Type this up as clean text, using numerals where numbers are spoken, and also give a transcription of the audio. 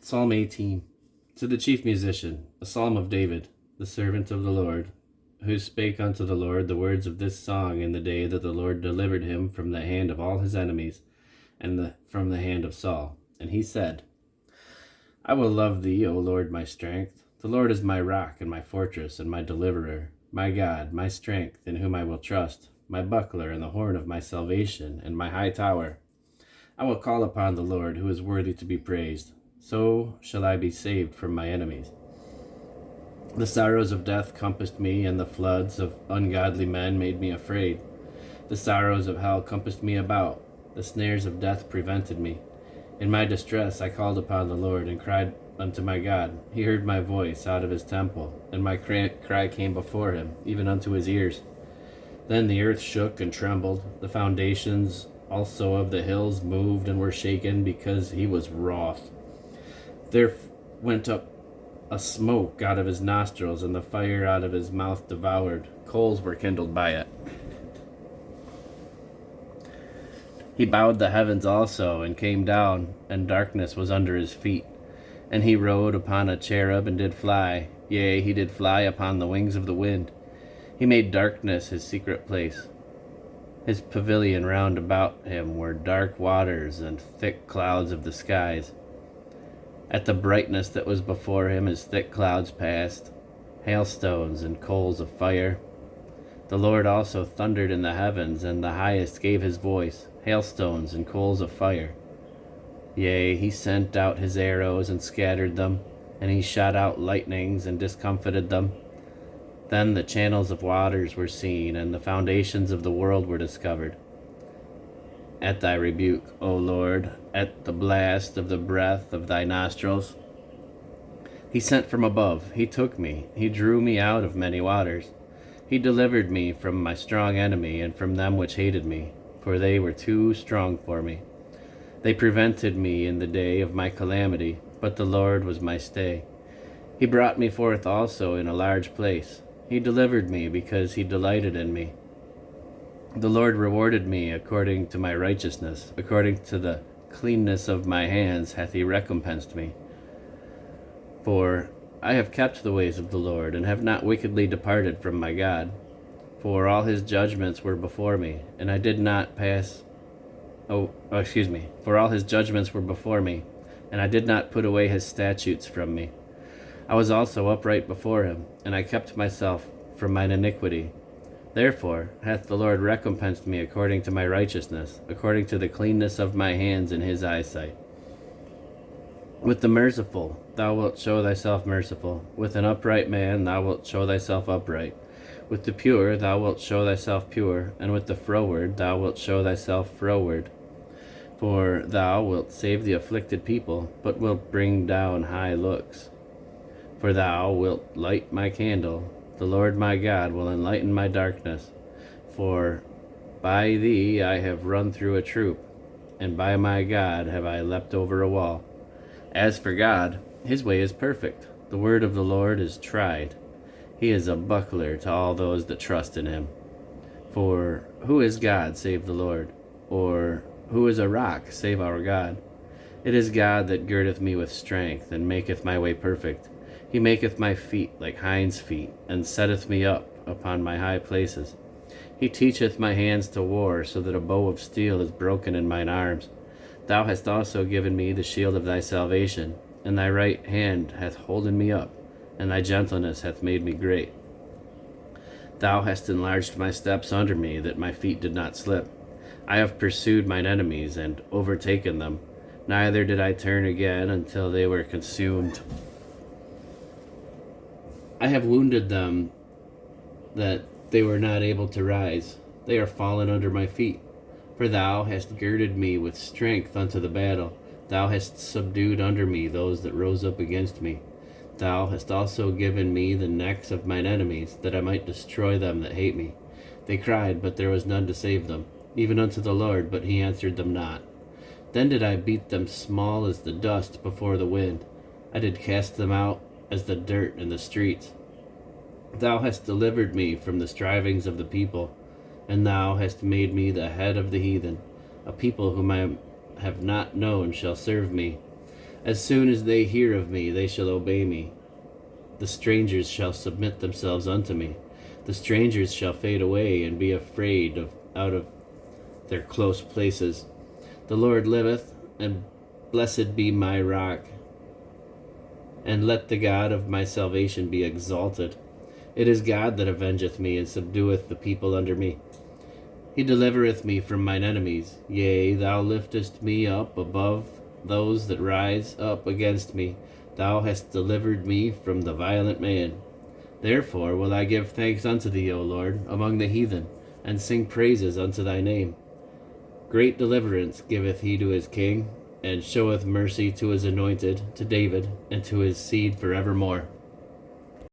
Psalm 18. To the chief musician, a psalm of David, the servant of the Lord, who spake unto the Lord the words of this song in the day that the Lord delivered him from the hand of all his enemies, and from the hand of Saul. And he said, I will love thee, O Lord, my strength. The Lord is my rock and my fortress and my deliverer, my God, my strength, in whom I will trust, my buckler and the horn of my salvation, and my high tower. I will call upon the Lord, who is worthy to be praised. So shall I be saved from my enemies. The sorrows of death compassed me, and the floods of ungodly men made me afraid. The sorrows of hell compassed me about. The snares of death prevented me. In my distress I called upon the Lord, and cried unto my God. He heard my voice out of his temple, and my cry came before him, even unto his ears. Then the earth shook and trembled. The foundations also of the hills moved and were shaken, because he was wroth. There went up a smoke out of his nostrils, and the fire out of his mouth devoured. Coals were kindled by it. He bowed the heavens also, and came down, and darkness was under his feet. And he rode upon a cherub, and did fly. Yea, he did fly upon the wings of the wind. He made darkness his secret place. His pavilion round about him were dark waters, and thick clouds of the skies. At the brightness that was before him his thick clouds passed, hailstones and coals of fire. The Lord also thundered in the heavens, and the highest gave his voice, hailstones and coals of fire. Yea, he sent out his arrows and scattered them, and he shot out lightnings and discomfited them. Then the channels of waters were seen, and the foundations of the world were discovered. At thy rebuke, O Lord, at the blast of the breath of thy nostrils. He sent from above, he took me, he drew me out of many waters. He delivered me from my strong enemy, and from them which hated me, for they were too strong for me. They prevented me in the day of my calamity, but the Lord was my stay. He brought me forth also in a large place. He delivered me because he delighted in me. The Lord rewarded me according to my righteousness, according to the cleanness of my hands hath he recompensed me. For I have kept the ways of the Lord, and have not wickedly departed from my God. For all his judgments were before me, and I did not pass. For all his judgments were before me, and I did not put away his statutes from me. I was also upright before him, and I kept myself from mine iniquity. Therefore hath the Lord recompensed me according to my righteousness, according to the cleanness of my hands in his eyesight. With the merciful thou wilt show thyself merciful. With an upright man thou wilt show thyself upright. With the pure thou wilt show thyself pure, and with the froward thou wilt show thyself froward. For thou wilt save the afflicted people, but wilt bring down high looks. For thou wilt light my candle. The Lord my God will enlighten my darkness. For by thee I have run through a troop, and by my God have I leapt over a wall. As for God, his way is perfect. The word of the Lord is tried. He is a buckler to all those that trust in him. For who is God save the Lord? Or who is a rock save our God? It is God that girdeth me with strength, and maketh my way perfect. He maketh my feet like hinds' feet, and setteth me up upon my high places. He teacheth my hands to war, so that a bow of steel is broken in mine arms. Thou hast also given me the shield of thy salvation, and thy right hand hath holden me up, and thy gentleness hath made me great. Thou hast enlarged my steps under me, that my feet did not slip. I have pursued mine enemies, and overtaken them. Neither did I turn again until they were consumed. I have wounded them that they were not able to rise. They are fallen under my feet. For thou hast girded me with strength unto the battle. Thou hast subdued under me those that rose up against me. Thou hast also given me the necks of mine enemies, that I might destroy them that hate me. They cried, but there was none to save them, even unto the Lord, but he answered them not. Then did I beat them small as the dust before the wind. I did cast them out as the dirt in the streets. Thou hast delivered me from the strivings of the people, and thou hast made me the head of the heathen. A people whom I have not known shall serve me. As soon as they hear of me, they shall obey me. The strangers shall submit themselves unto me. The strangers shall fade away and be afraid out of their close places. The Lord liveth, and blessed be my rock. And let the God of my salvation be exalted. It is God that avengeth me, and subdueth the people under me. He delivereth me from mine enemies. Yea, thou liftest me up above those that rise up against me. Thou hast delivered me from the violent man. Therefore will I give thanks unto thee, O Lord, among the heathen, and sing praises unto thy name. Great deliverance giveth he to his king, and showeth mercy to his anointed, to David, and to his seed forevermore.